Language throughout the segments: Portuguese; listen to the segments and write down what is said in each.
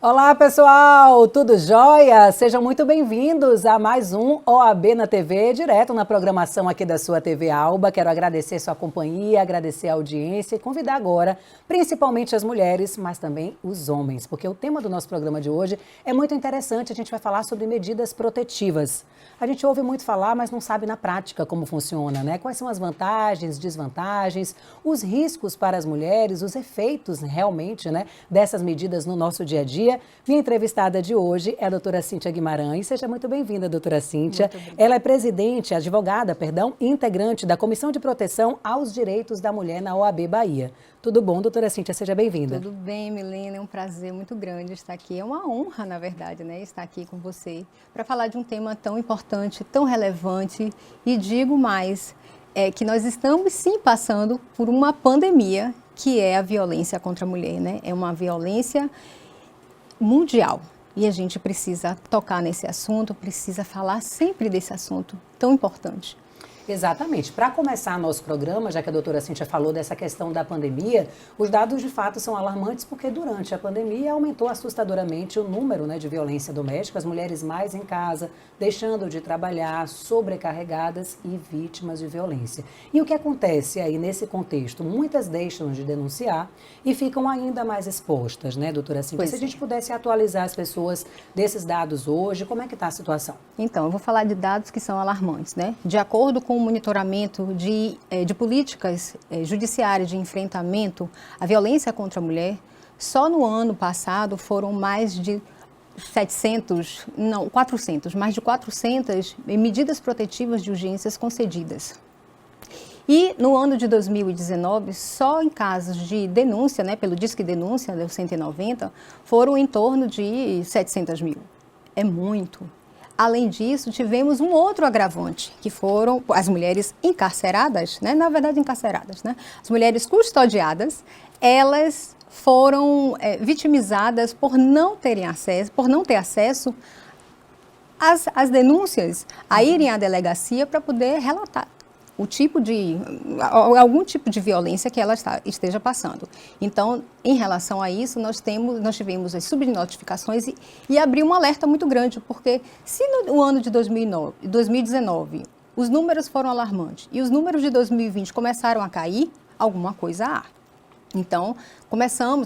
Olá, pessoal! Tudo jóia? Sejam muito bem-vindos a mais um OAB na TV, direto na programação aqui da sua TV Alba. Quero agradecer sua companhia, agradecer a audiência e convidar agora, principalmente as mulheres, mas também os homens, porque o tema do nosso programa de hoje é muito interessante. A gente vai falar sobre medidas protetivas. A gente ouve muito falar, mas não sabe na prática como funciona, né? Quais são as vantagens, desvantagens, os riscos para as mulheres, os efeitos realmente, né, dessas medidas no nosso dia a dia. Minha entrevistada de hoje é a doutora Cíntia Guimarães. Seja muito bem-vinda, doutora Cíntia. Ela é advogada, e integrante da Comissão de Proteção aos Direitos da Mulher na OAB Bahia. Tudo bom, doutora Cíntia? Seja bem-vinda. Tudo bem, Milena. É um prazer muito grande estar aqui. É uma honra, na verdade, né, estar aqui com você para falar de um tema tão importante, tão relevante. E digo mais, que nós estamos sim passando por uma pandemia, que é a violência contra a mulher, né? É uma violência mundial. E a gente precisa tocar nesse assunto, precisa falar sempre desse assunto tão importante. Exatamente. Para começar nosso programa, já que a doutora Cíntia falou dessa questão da pandemia, os dados de fato são alarmantes porque durante a pandemia aumentou assustadoramente o número, né, de violência doméstica, as mulheres mais em casa, deixando de trabalhar, sobrecarregadas e vítimas de violência. E o que acontece aí nesse contexto? Muitas deixam de denunciar e ficam ainda mais expostas, né, doutora Cíntia? Se a gente pudesse atualizar as pessoas desses dados hoje, como é que está a situação? Então, eu vou falar de dados que são alarmantes, né? De acordo com o monitoramento de políticas judiciárias de enfrentamento à violência contra a mulher, só no ano passado foram mais de 400 medidas protetivas de urgências concedidas. E no ano de 2019, só em casos de denúncia, né, pelo Disque Denúncia, do 190, foram em torno de 700 mil. É muito. Além disso, tivemos um outro agravante, que foram as mulheres encarceradas, né? Na verdade encarceradas, né? As mulheres custodiadas, elas foram vitimizadas por não terem acesso, por não ter acesso às denúncias, a irem à delegacia para poder relatar algum tipo de violência que ela esteja passando. Então, em relação a isso, nós tivemos as subnotificações e abriu um alerta muito grande, porque se no ano de 2019 os números foram alarmantes e os números de 2020 começaram a cair, alguma coisa há. Então,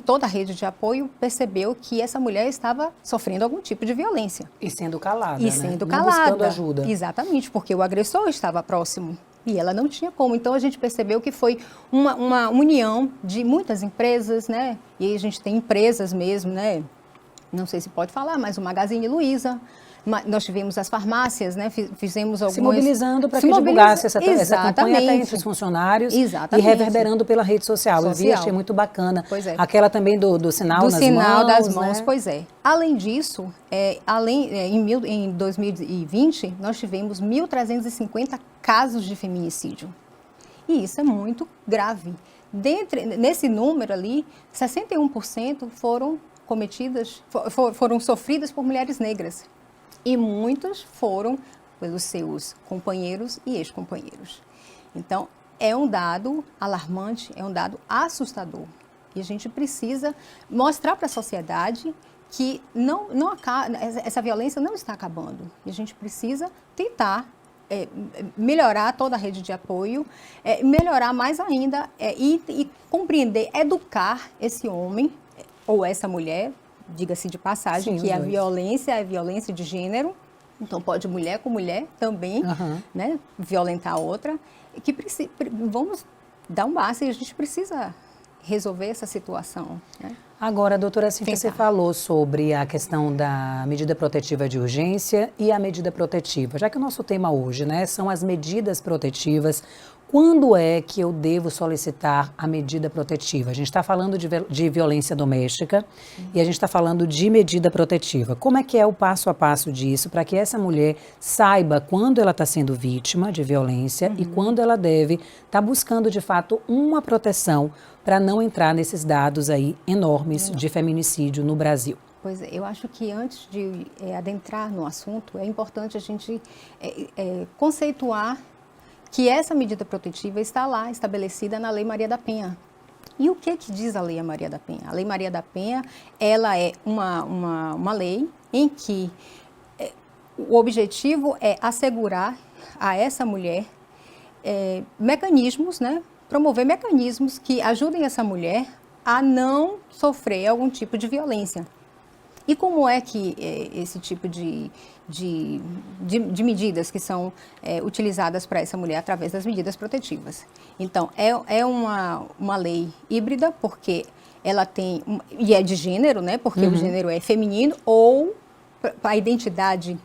toda a rede de apoio percebeu que essa mulher estava sofrendo algum tipo de violência. E sendo calada, E né? sendo não calada. buscando ajuda. Exatamente, porque o agressor estava próximo. E ela não tinha como. Então, a gente percebeu que foi uma união de muitas empresas, né? E aí a gente tem empresas mesmo, né? Não sei se pode falar, mas o Magazine Luiza. Nós tivemos as farmácias, né? Fizemos algumas... Se mobilizando para que divulgasse essa campanha até entre os funcionários. Exatamente. E reverberando pela rede social. Eu vi, achei muito bacana. Pois é. Aquela também do sinal nas mãos. Do sinal das mãos, né? Pois é. Além disso, em 2020, nós tivemos 1.350 casos de feminicídio. E isso é muito grave. Nesse número ali, 61% foram sofridas por mulheres negras. E muitos foram pelos seus companheiros e ex-companheiros. Então, é um dado alarmante, é um dado assustador. E a gente precisa mostrar para a sociedade que essa violência não está acabando. E a gente precisa tentar melhorar toda a rede de apoio, melhorar mais ainda e compreender, educar esse homem ou essa mulher, diga-se de passagem, que a violência é violência de gênero, então pode mulher com mulher também, né, violentar a outra, que vamos dar um basta e a gente precisa resolver essa situação, né? Agora, doutora Cíntia, você falou sobre a questão da medida protetiva de urgência e a medida protetiva. Já que o nosso tema hoje, né, são as medidas protetivas, quando é que eu devo solicitar a medida protetiva? A gente está falando de violência doméstica e a gente está falando de medida protetiva. Como é que é o passo a passo disso para que essa mulher saiba quando ela está sendo vítima de violência e quando ela deve estar buscando, de fato, uma proteção para não entrar nesses dados aí enormes de feminicídio no Brasil? Pois é, eu acho que antes de adentrar no assunto, é importante a gente conceituar que essa medida protetiva está lá, estabelecida na Lei Maria da Penha. E o que diz a Lei Maria da Penha? A Lei Maria da Penha, ela é uma lei em que o objetivo é assegurar a essa mulher mecanismos, né, promover mecanismos que ajudem essa mulher a não sofrer algum tipo de violência. E como é que esse tipo de medidas que são utilizadas para essa mulher através das medidas protetivas? Então, é uma lei híbrida, porque ela tem, e é de gênero, né, porque o gênero é feminino, ou a identidade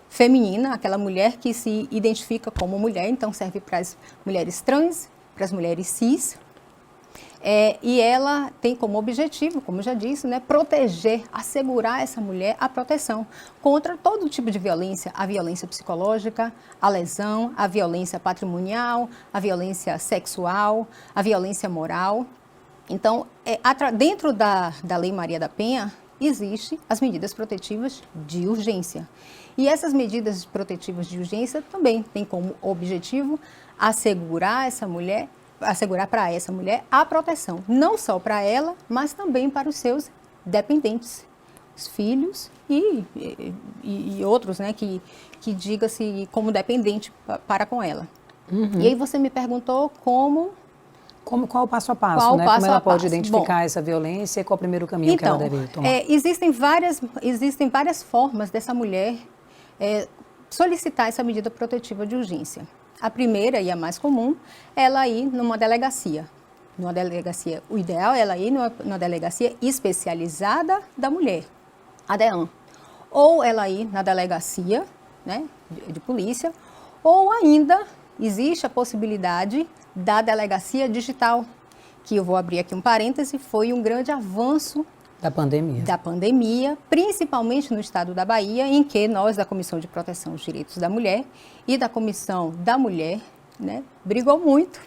feminina, aquela mulher que se identifica como mulher, então serve para as mulheres trans, para as mulheres cis, e ela tem como objetivo, como eu já disse, né, proteger, assegurar essa mulher a proteção contra todo tipo de violência, a violência psicológica, a lesão, a violência patrimonial, a violência sexual, a violência moral. Então, dentro da Lei Maria da Penha, existem as medidas protetivas de urgência. E essas medidas protetivas de urgência também têm como objetivo assegurar para essa mulher a proteção, não só para ela, mas também para os seus dependentes, os filhos e outros, né, que diga-se como dependente para com ela. E aí você me perguntou qual o passo a passo, né? Como ela pode identificar essa violência e qual é o primeiro caminho que ela deve tomar? Existem várias formas dessa mulher solicitar essa medida protetiva de urgência. A primeira e a mais comum, ela ir numa delegacia. O ideal é ela ir numa delegacia especializada da mulher, a DEAN. Ou ela ir na delegacia, né, de polícia, ou ainda existe a possibilidade da delegacia digital, que eu vou abrir aqui um parêntese, foi um grande avanço da pandemia, principalmente no estado da Bahia, em que nós, da Comissão de Proteção aos Direitos da Mulher e da Comissão da Mulher, né, brigou muito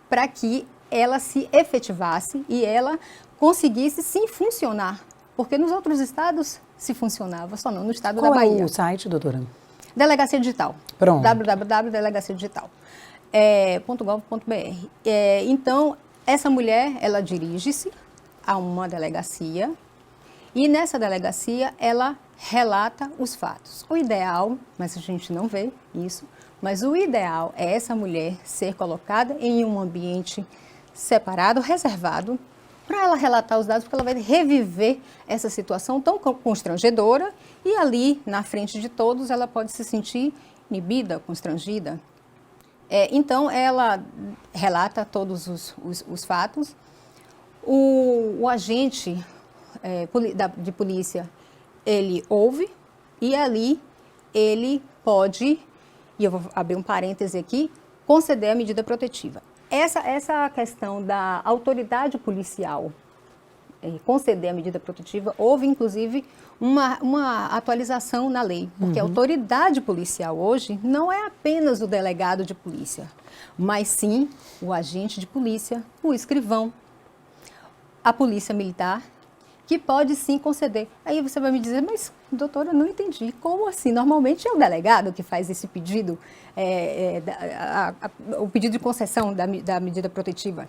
para que ela se efetivasse e ela conseguisse sim funcionar, porque nos outros estados se funcionava, só não no estado da Bahia. Qual é o site, doutora? Delegacia Digital. Pronto. www.delegaciadigital.gov.br. Então, essa mulher, ela dirige-se a uma delegacia e nessa delegacia ela relata os fatos. O ideal, mas a gente não vê isso, mas o ideal é essa mulher ser colocada em um ambiente separado, reservado, para ela relatar os dados, porque ela vai reviver essa situação tão constrangedora e ali, na frente de todos, ela pode se sentir inibida, constrangida. Então, ela relata todos os fatos. O agente de polícia, ele ouve e ali ele pode, e eu vou abrir um parêntese aqui, conceder a medida protetiva. Essa questão da autoridade policial conceder a medida protetiva, houve inclusive uma atualização na lei, porque a autoridade policial hoje não é apenas o delegado de polícia, mas sim o agente de polícia, o escrivão, a polícia militar, que pode sim conceder. Aí você vai me dizer, mas doutora, eu não entendi, como assim? Normalmente é o delegado que faz esse pedido, o pedido de concessão da medida protetiva,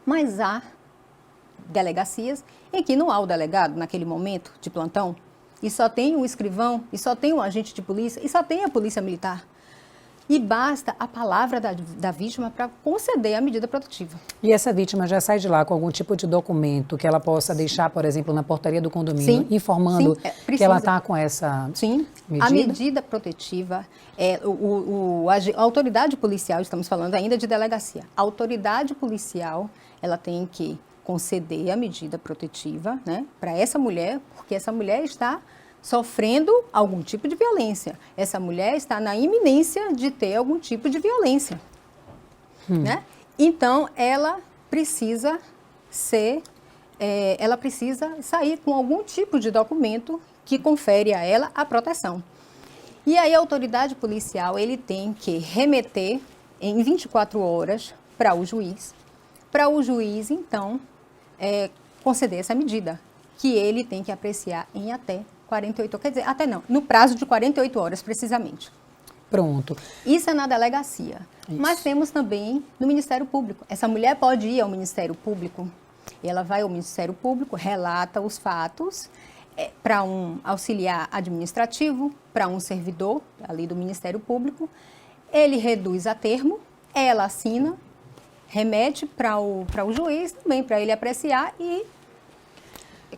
mas há delegacias em que não há o delegado naquele momento de plantão, e só tem o escrivão, e só tem o agente de polícia, e só tem a polícia militar. E basta a palavra da vítima para conceder a medida protetiva. E essa vítima já sai de lá com algum tipo de documento que ela possa deixar, por exemplo, na portaria do condomínio, sim, informando que ela está com essa medida? A medida protetiva, a autoridade policial, estamos falando ainda de delegacia, a autoridade policial, ela tem que conceder a medida protetiva, né, para essa mulher, porque essa mulher está sofrendo algum tipo de violência. Essa mulher está na iminência de ter algum tipo de violência. Né? Então, ela precisa sair com algum tipo de documento que confere a ela a proteção. E aí a autoridade policial, ele tem que remeter em 24 horas para o juiz, então, conceder essa medida, que ele tem que apreciar em até 48 horas, quer dizer, até não, no prazo de 48 horas, precisamente. Pronto. Isso é na delegacia. Isso. Mas temos também no Ministério Público. Essa mulher pode ir ao Ministério Público Ela vai ao Ministério Público, relata os fatos para um auxiliar administrativo, para um servidor ali do Ministério Público. Ele reduz a termo, ela assina, remete para o juiz também, para ele apreciar e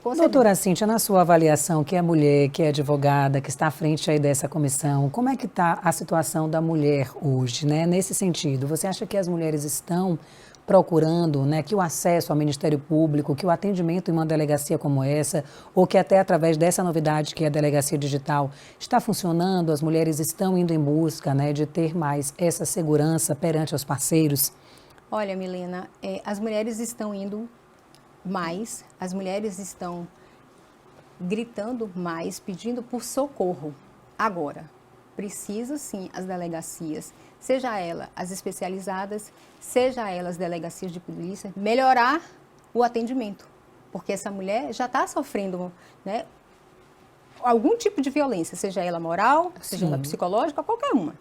conceder. Doutora Cíntia, na sua avaliação, que é mulher, que é advogada, que está à frente aí dessa comissão, como é que está a situação da mulher hoje, né? Nesse sentido, você acha que as mulheres estão procurando, né, que o acesso ao Ministério Público, que o atendimento em uma delegacia como essa, ou que até através dessa novidade que é a delegacia digital, está funcionando, as mulheres estão indo em busca, né, de ter mais essa segurança perante os parceiros? Olha, Milena, as mulheres estão indo mais, as mulheres estão gritando mais, pedindo por socorro. Agora, precisa sim as delegacias, seja elas as especializadas, seja elas delegacias de polícia, melhorar o atendimento, porque essa mulher já está sofrendo, né, algum tipo de violência, seja ela moral, seja ela psicológica, qualquer uma,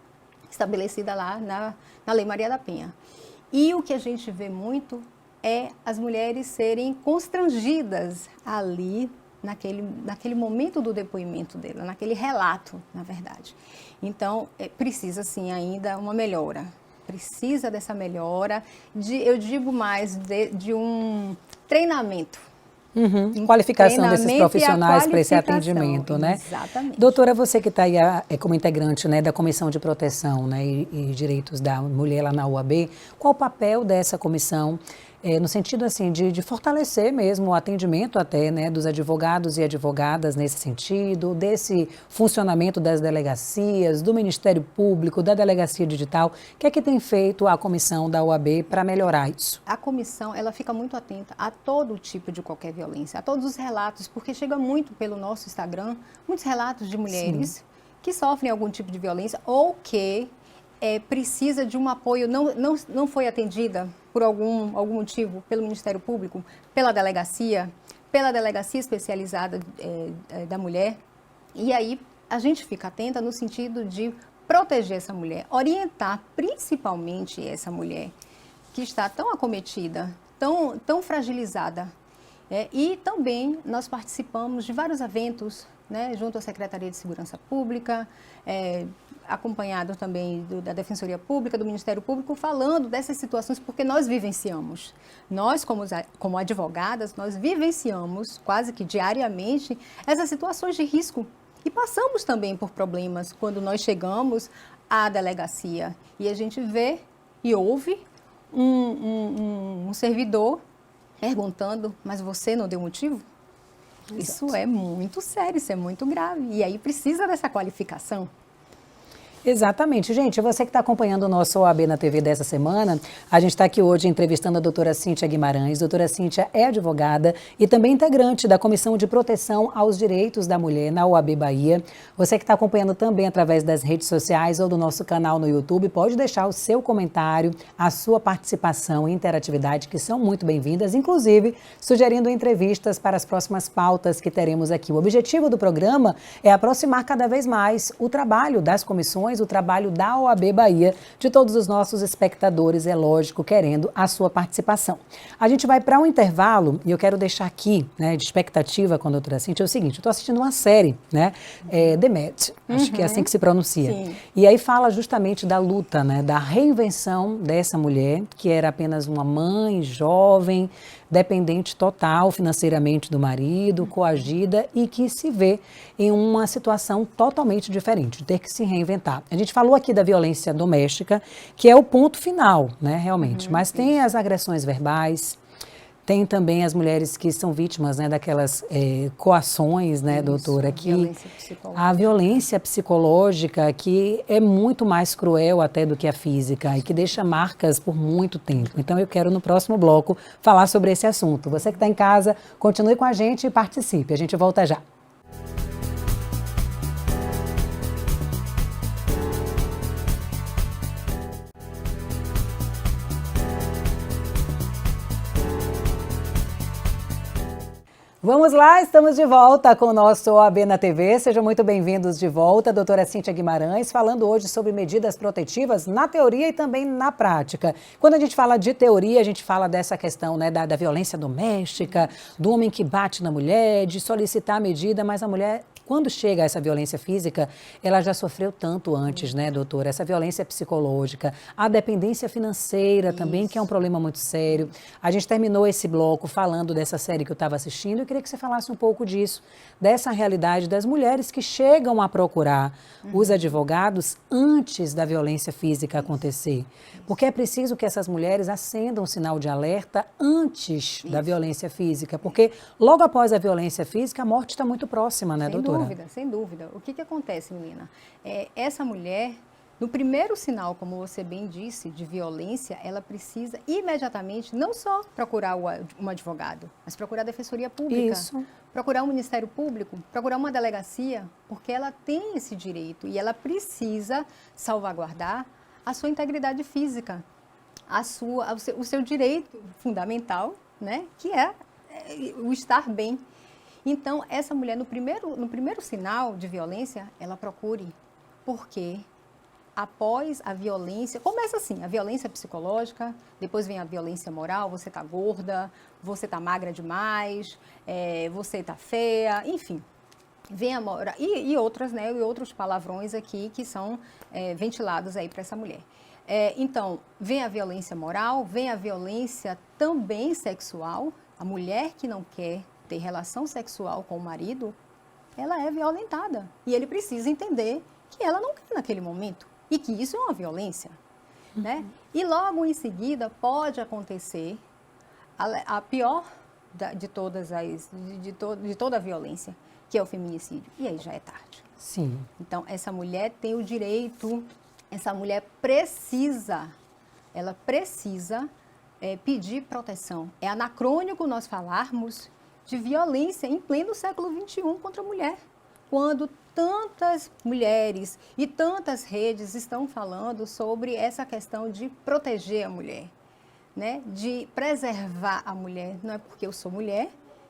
estabelecida lá na Lei Maria da Penha. E o que a gente vê muito é as mulheres serem constrangidas ali naquele momento do depoimento dela, naquele relato, na verdade. Então, precisa sim ainda uma melhora. Precisa dessa melhora, eu digo mais, de um treinamento. Qualificação desses profissionais para esse atendimento, né? Exatamente. Doutora, você que está aí como integrante, né, da Comissão de Proteção, né, e Direitos da Mulher lá na UAB, qual o papel dessa comissão no sentido assim de fortalecer mesmo o atendimento até, né, dos advogados e advogadas nesse sentido, desse funcionamento das delegacias, do Ministério Público, da Delegacia Digital? O que é que tem feito a comissão da UAB para melhorar isso? A comissão, ela fica muito atenta a todo tipo de qualquer violência, a todos os relatos, porque chega muito pelo nosso Instagram, muitos relatos de mulheres que sofrem algum tipo de violência ou que precisa de um apoio, não foi atendida por algum motivo pelo Ministério Público, pela delegacia especializada da mulher. E aí a gente fica atenta no sentido de proteger essa mulher, orientar principalmente essa mulher que está tão acometida, tão fragilizada. E também nós participamos de vários eventos, né, junto à Secretaria de Segurança Pública, acompanhado também da Defensoria Pública, do Ministério Público, falando dessas situações, porque nós vivenciamos. Nós, como advogadas, nós vivenciamos quase que diariamente essas situações de risco. E passamos também por problemas quando nós chegamos à delegacia e a gente vê e ouve um servidor perguntando, mas você não deu motivo? Exato. Isso é muito sério, isso é muito grave. E aí precisa dessa qualificação. Exatamente. Gente, você que está acompanhando o nosso OAB na TV dessa semana, a gente está aqui hoje entrevistando a doutora Cíntia Guimarães. Doutora Cíntia é advogada e também integrante da Comissão de Proteção aos Direitos da Mulher na OAB Bahia. Você que está acompanhando também através das redes sociais ou do nosso canal no YouTube, pode deixar o seu comentário, a sua participação e interatividade, que são muito bem-vindas, inclusive sugerindo entrevistas para as próximas pautas que teremos aqui. O objetivo do programa é aproximar cada vez mais o trabalho das comissões, o trabalho da OAB Bahia, de todos os nossos espectadores, é lógico, querendo a sua participação. A gente vai para um intervalo e eu quero deixar aqui, né, de expectativa com a doutora Cíntia, é o seguinte, eu estou assistindo uma série, né, The Med, acho que é assim que se pronuncia. Sim. E aí fala justamente da luta, né, da reinvenção dessa mulher, que era apenas uma mãe jovem, dependente total financeiramente do marido, coagida e que se vê em uma situação totalmente diferente, de ter que se reinventar. A gente falou aqui da violência doméstica, que é o ponto final, né, realmente, mas tem as agressões verbais, tem também as mulheres que são vítimas, né, daquelas coações, né, doutora, que a violência psicológica que é muito mais cruel até do que a física e que deixa marcas por muito tempo. Então eu quero no próximo bloco falar sobre esse assunto. Você que está em casa, continue com a gente e participe. A gente volta já. Vamos lá, estamos de volta com o nosso OAB na TV. Sejam muito bem-vindos de volta. Doutora Cíntia Guimarães, falando hoje sobre medidas protetivas na teoria e também na prática. Quando a gente fala de teoria, a gente fala dessa questão, né, da violência doméstica, do homem que bate na mulher, de solicitar a medida, mas a mulher, quando chega a essa violência física, ela já sofreu tanto antes, né, doutora? Essa violência psicológica, a dependência financeira também, que é um problema muito sério. A gente terminou esse bloco falando dessa série que eu estava assistindo. Eu queria que você falasse um pouco disso, dessa realidade das mulheres que chegam a procurar os advogados antes da violência física acontecer. Porque é preciso que essas mulheres acendam um sinal de alerta antes da violência física, porque logo após a violência física, a morte está muito próxima, né, doutora? Sem dúvida, sem dúvida. O que acontece, menina? Essa mulher, no primeiro sinal, como você bem disse, de violência, ela precisa imediatamente não só procurar um advogado, mas procurar a Defensoria Pública, Isso. procurar o Ministério Público, procurar uma delegacia, porque ela tem esse direito e ela precisa salvaguardar a sua integridade física, o seu direito fundamental, né, que é o estar bem. Então, essa mulher, no primeiro sinal de violência, ela procure, porque após a violência, começa assim, a violência psicológica, depois vem a violência moral, você está gorda, você está magra demais, você está feia, enfim. Vem a moral, e outras, né, e outros palavrões aqui que são ventilados aí para essa mulher. Então, vem a violência moral, vem a violência também sexual, a mulher que não quer ter relação sexual com o marido, ela é violentada. E ele precisa entender que ela não quer naquele momento e que isso é uma violência. Né? E logo em seguida pode acontecer a pior de toda a violência, que é o feminicídio. E aí já é tarde. Sim. Então, essa mulher tem o direito, essa mulher precisa, ela precisa pedir proteção. É anacrônico nós falarmos de violência em pleno século XXI contra a mulher, quando tantas mulheres e tantas redes estão falando sobre essa questão de proteger a mulher, né? De preservar a mulher. Não é porque eu sou mulher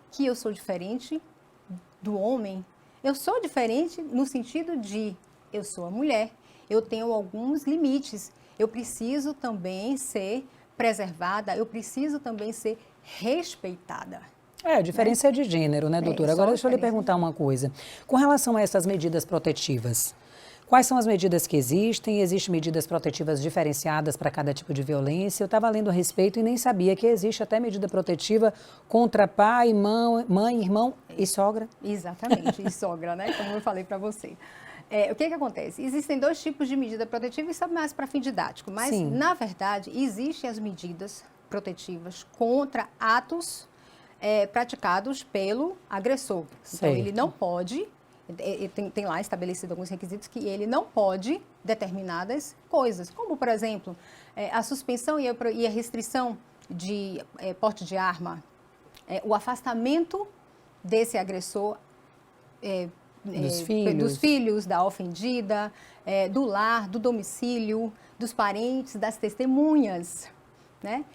que eu sou diferente do homem. Eu sou diferente no sentido de eu sou a mulher, eu tenho alguns limites, eu preciso também ser preservada, eu preciso também ser respeitada. A diferença é de gênero, né, doutora? Agora, deixa eu lhe perguntar uma coisa. Com relação a essas medidas protetivas, quais são as medidas que existem? Existem medidas protetivas diferenciadas para cada tipo de violência? Eu estava lendo a respeito e nem sabia que existe até medida protetiva contra pai, mãe, irmão e sogra. Exatamente, e sogra, né? Como eu falei para você. O que acontece? Existem dois tipos de medida protetiva, isso é mais para fim didático, mas, Sim, na verdade, existem as medidas protetivas contra atos praticados pelo agressor. Então, ele não pode, tem lá estabelecido alguns requisitos que ele não pode determinadas coisas, como, por exemplo, a suspensão e a restrição de porte de arma, o afastamento desse agressor dos filhos, da ofendida, do lar, do domicílio, dos parentes, das testemunhas, né?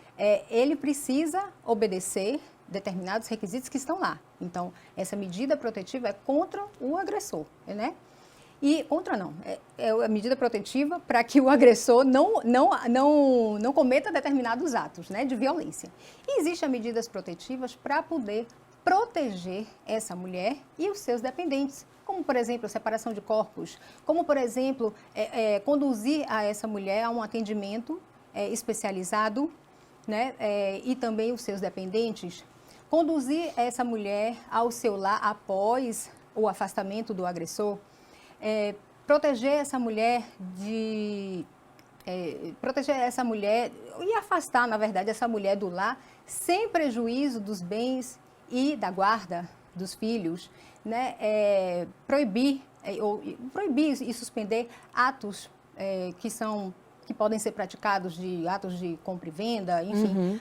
Ele precisa obedecer determinados requisitos que estão lá. Então, essa medida protetiva é contra o agressor, né? E contra não, é a medida protetiva para que o agressor não cometa determinados atos, né, de violência. E existem medidas protetivas para poder proteger essa mulher e os seus dependentes, como, por exemplo, separação de corpos, como, por exemplo, conduzir a essa mulher a um atendimento especializado, né, e também os seus dependentes, conduzir essa mulher ao seu lar após o afastamento do agressor, proteger essa mulher e afastar, na verdade, essa mulher do lar sem prejuízo dos bens e da guarda dos filhos, né? Proibir e suspender atos que podem ser praticados de atos de compra e venda, enfim,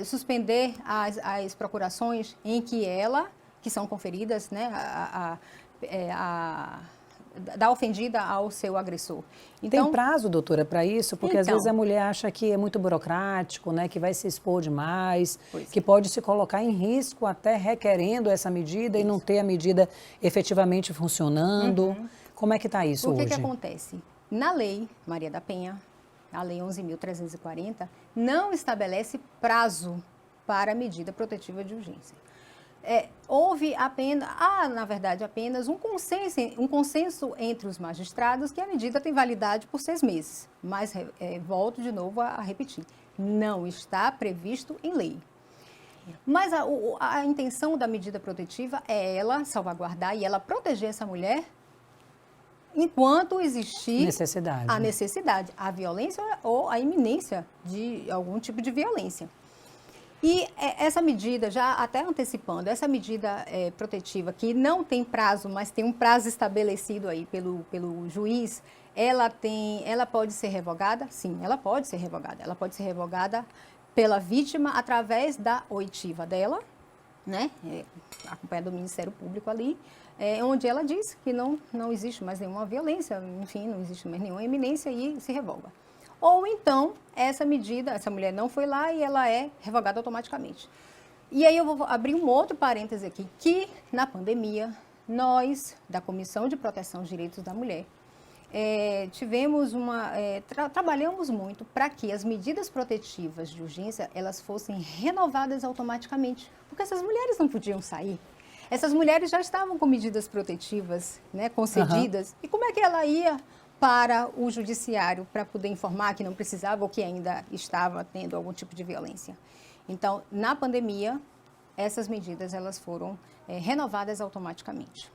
suspender as procurações em que são conferidas, né, da ofendida ao seu agressor. Tem prazo, doutora, para isso? Porque às Então. vezes a mulher acha que é muito burocrático, né, que vai se expor demais, Pois que é. pode se colocar em risco até requerendo essa medida e não ter a medida efetivamente funcionando. Como é que está isso O que hoje? que acontece? Na lei Maria da Penha, a lei 11.340, não estabelece prazo para a medida protetiva de urgência. Houve apenas, na verdade, apenas um consenso entre os magistrados que a medida tem validade por 6 meses. Mas volto de novo a repetir, não está previsto em lei. Mas a intenção da medida protetiva é ela salvaguardar e ela proteger essa mulher enquanto existir Necessidade. a necessidade, a violência ou a iminência de algum tipo de violência. E essa medida, já até antecipando, essa medida protetiva que não tem prazo, mas tem um prazo estabelecido aí pelo juiz, ela pode ser revogada? Sim, ela pode ser revogada. Ela pode ser revogada pela vítima através da oitiva dela, né? Acompanhada do Ministério Público ali, onde ela diz que não existe mais nenhuma violência, enfim, não existe mais nenhuma iminência e se revoga. Ou então, essa mulher não foi lá e ela é revogada automaticamente. E aí eu vou abrir um outro parêntese aqui, que na pandemia, nós, da Comissão de Proteção aos Direitos da Mulher, trabalhamos muito para que as medidas protetivas de urgência, elas fossem renovadas automaticamente, porque essas mulheres não podiam sair. Essas mulheres já estavam com medidas protetivas, né, concedidas, e como é que ela ia para o judiciário para poder informar que não precisava ou que ainda estava tendo algum tipo de violência? Então, na pandemia, essas medidas elas foram renovadas automaticamente.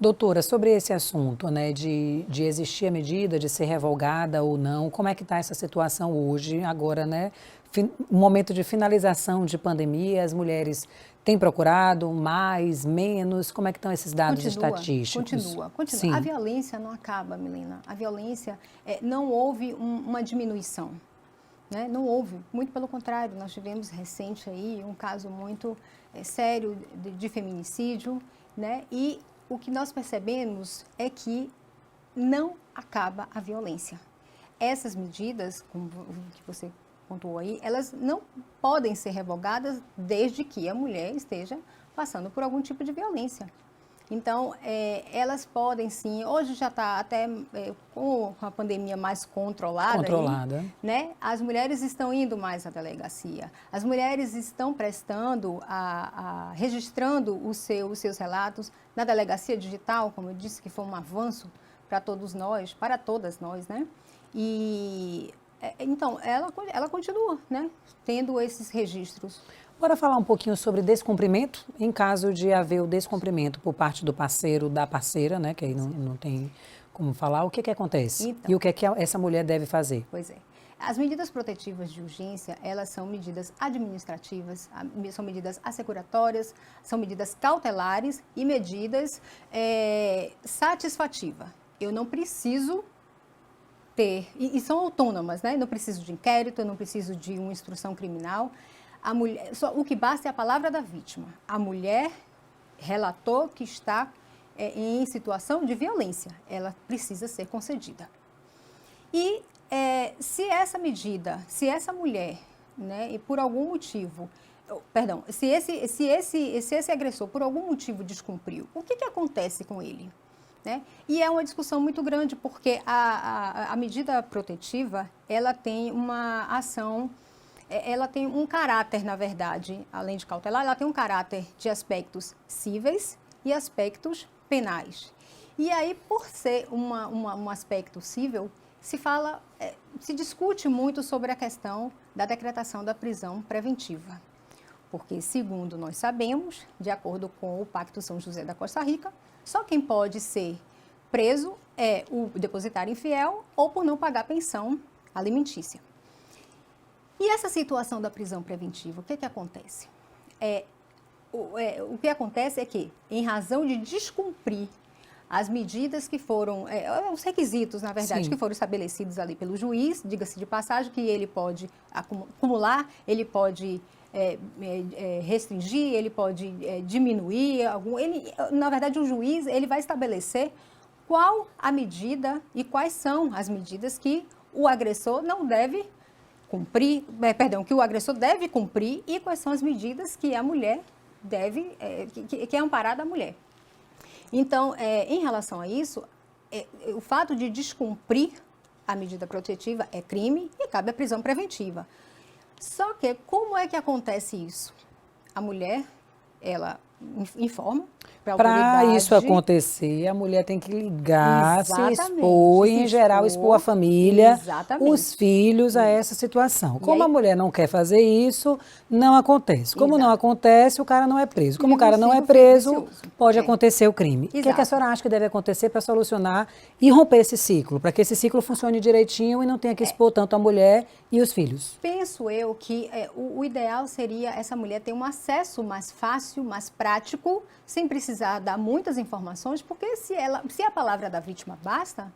Doutora, sobre esse assunto, né, de existir a medida, de ser revogada ou não, como é que está essa situação hoje, agora, né, um momento de finalização de pandemia, as mulheres têm procurado mais, menos, como é que estão esses dados estatísticos? Continua. Sim. A violência não acaba, Milena, a violência, não houve uma diminuição, né? Não houve, muito pelo contrário, nós tivemos recente aí um caso muito sério de feminicídio, né, e o que nós percebemos é que não acaba a violência. Essas medidas, como que você pontuou aí, elas não podem ser revogadas desde que a mulher esteja passando por algum tipo de violência. Então, elas podem sim, hoje já está até com a pandemia mais controlada. Aí, né? As mulheres estão indo mais à delegacia, as mulheres estão registrando os seus relatos na delegacia digital, como eu disse, que foi um avanço para todos nós, para todas nós, né? E então, ela continua, né, tendo esses registros. Bora falar um pouquinho sobre descumprimento, em caso de haver o descumprimento por parte do parceiro, da parceira, né, que aí não tem como falar, o que acontece? Então, e o que essa mulher deve fazer? Pois é. As medidas protetivas de urgência, elas são medidas administrativas, são medidas assecuratórias, são medidas cautelares e medidas satisfativas. Eu não preciso ter, e são autônomas, né? Não preciso de inquérito, eu não preciso de uma instrução criminal. A mulher, o que basta é a palavra da vítima. A mulher relatou que está em situação de violência. Ela precisa ser concedida. E se essa medida, se essa mulher, né, e por algum motivo, perdão, se esse agressor por algum motivo descumpriu, o que acontece com ele? Né? E é uma discussão muito grande, porque a medida protetiva, ela tem uma ação, ela tem um caráter, na verdade, além de cautelar, ela tem um caráter de aspectos cíveis e aspectos penais. E aí, por ser um aspecto cível, se discute muito sobre a questão da decretação da prisão preventiva. Porque, segundo nós sabemos, de acordo com o Pacto São José da Costa Rica, só quem pode ser preso é o depositário infiel ou por não pagar pensão alimentícia. E essa situação da prisão preventiva, o que acontece? O que acontece é que, em razão de descumprir as medidas que foram, os requisitos, na verdade, Sim. que foram estabelecidos ali pelo juiz, diga-se de passagem, que ele pode acumular, ele pode restringir, ele pode diminuir, na verdade o juiz ele vai estabelecer qual a medida e quais são as medidas que o agressor não deve cumprir, que o agressor deve cumprir e quais são as medidas que a mulher deve, que é amparada a mulher. Então, em relação a isso, o fato de descumprir a medida protetiva é crime e cabe a prisão preventiva. Só que como é que acontece isso? A mulher, ela informa para a autoridade. Para isso acontecer, a mulher tem que ligar, Exatamente, se expor e, em geral, expor a família, exatamente, os filhos a essa situação. Como aí, a mulher não quer fazer isso, não acontece. Como não acontece, o cara não é preso. Como o cara não é preso, pode acontecer o crime. O que a senhora acha que deve acontecer para solucionar e romper esse ciclo? Para que esse ciclo funcione direitinho e não tenha que expor tanto a mulher e os filhos? Penso eu que o ideal seria essa mulher ter um acesso mais fácil, mais prático, sem precisar dar muitas informações, porque se a palavra da vítima basta,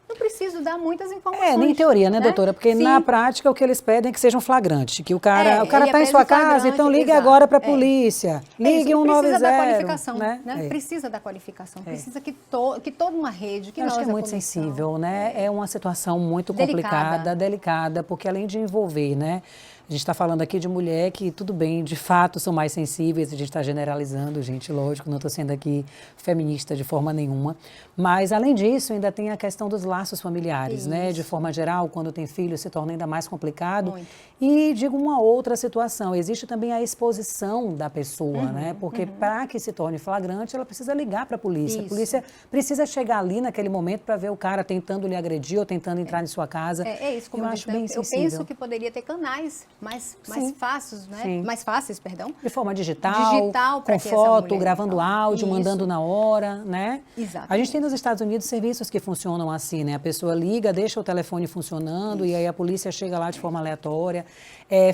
não preciso dar muitas informações. Nem em teoria, né, doutora? Porque na prática o que eles pedem é que seja um flagrante, que o cara está em sua casa, então ligue agora para a polícia, ligue 190. Precisa da qualificação, né? Precisa da qualificação, precisa que toda uma rede, que eu nós, acho que é muito sensível, né? É uma situação muito complicada, delicada, porque além de envolver, né? A gente está falando aqui de mulher que, tudo bem, de fato são mais sensíveis, a gente está generalizando, gente, lógico, não estou sendo aqui feminista de forma nenhuma. Mas, além disso, ainda tem a questão dos laços familiares, né? De forma geral, quando tem filho, se torna ainda mais complicado. Muito. E, digo, uma outra situação, existe também a exposição da pessoa, né? Porque para que se torne flagrante, ela precisa ligar para a polícia. A polícia precisa chegar ali naquele momento para ver o cara tentando lhe agredir ou tentando entrar em sua casa. Isso, como eu acho bem sensível. Eu penso que poderia ter canais mais fáceis, né? Sim. Mais fáceis, perdão. De forma digital com foto, gravando áudio, mandando na hora, né? Exato. A gente tem nos Estados Unidos serviços que funcionam assim, né? A pessoa liga, deixa o telefone funcionando e aí a polícia chega lá de forma aleatória.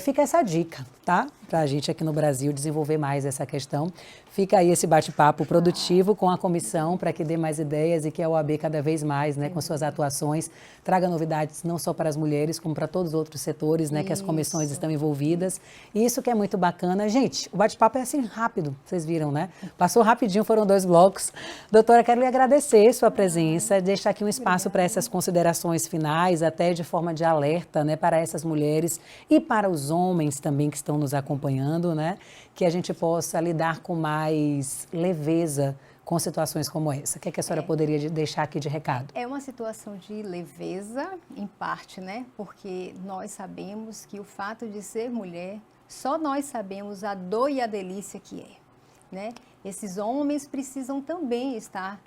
Fica essa dica, tá? Pra gente aqui no Brasil desenvolver mais essa questão. Fica aí esse bate-papo produtivo com a comissão para que dê mais ideias e que a OAB cada vez mais, né, com suas atuações, traga novidades não só para as mulheres, como para todos os outros setores, né, que as comissões estão envolvidas. E isso que é muito bacana. Gente, o bate-papo é assim rápido, vocês viram, né? Passou rapidinho, foram 2 blocos. Doutora, quero lhe agradecer sua presença, deixar aqui um espaço para essas considerações finais, até de forma de alerta, né, para essas mulheres e para os homens também que estão nos acompanhando, né, que a gente possa lidar com mais leveza com situações como essa. O que a senhora poderia deixar aqui de recado? É uma situação de leveza, em parte, né? Porque nós sabemos que o fato de ser mulher, só nós sabemos a dor e a delícia que é, né? Esses homens precisam também estar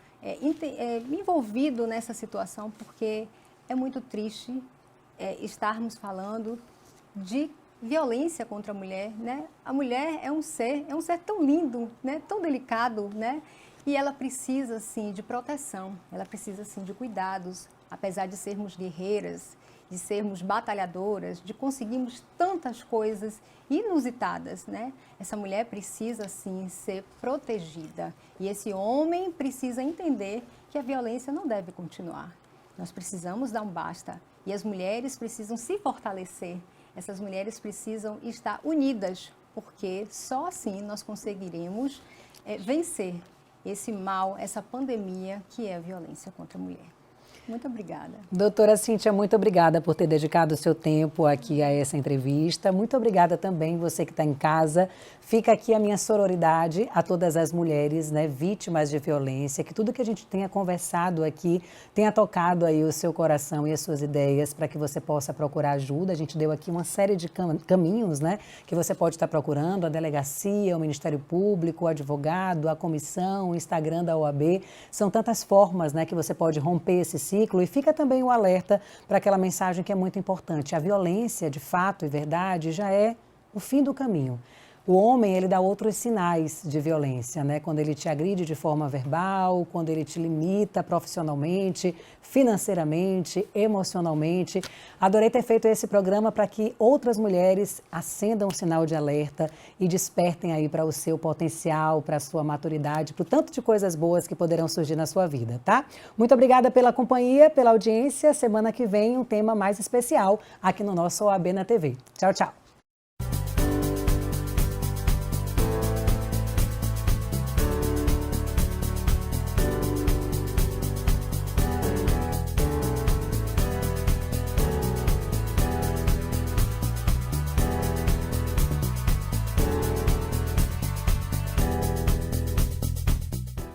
envolvidos nessa situação, porque é muito triste estarmos falando de violência contra a mulher, né? A mulher é um ser tão lindo, né? Tão delicado, né? E ela precisa, sim, de proteção, ela precisa, sim, de cuidados, apesar de sermos guerreiras, de sermos batalhadoras, de conseguirmos tantas coisas inusitadas, né? Essa mulher precisa, sim, ser protegida. E esse homem precisa entender que a violência não deve continuar. Nós precisamos dar um basta. E as mulheres precisam se fortalecer. Essas mulheres precisam estar unidas, porque só assim nós conseguiremos vencer esse mal, essa pandemia que é a violência contra a mulher. Muito obrigada. Doutora Cíntia, muito obrigada por ter dedicado o seu tempo aqui a essa entrevista. Muito obrigada também você que está em casa. Fica aqui a minha sororidade a todas as mulheres, né, vítimas de violência, que tudo que a gente tenha conversado aqui tenha tocado aí o seu coração e as suas ideias para que você possa procurar ajuda. A gente deu aqui uma série de caminhos, né, que você pode estar procurando, a delegacia, o Ministério Público, o advogado, a comissão, o Instagram da OAB. São tantas formas, né, que você pode romper esse ciclo e fica também o alerta para aquela mensagem que é muito importante. A violência, de fato e verdade, já é o fim do caminho. O homem, ele dá outros sinais de violência, né? Quando ele te agride de forma verbal, quando ele te limita profissionalmente, financeiramente, emocionalmente. Adorei ter feito esse programa para que outras mulheres acendam o sinal de alerta e despertem aí para o seu potencial, para a sua maturidade, para o tanto de coisas boas que poderão surgir na sua vida, tá? Muito obrigada pela companhia, pela audiência. Semana que vem um tema mais especial aqui no nosso OAB na TV. Tchau, tchau.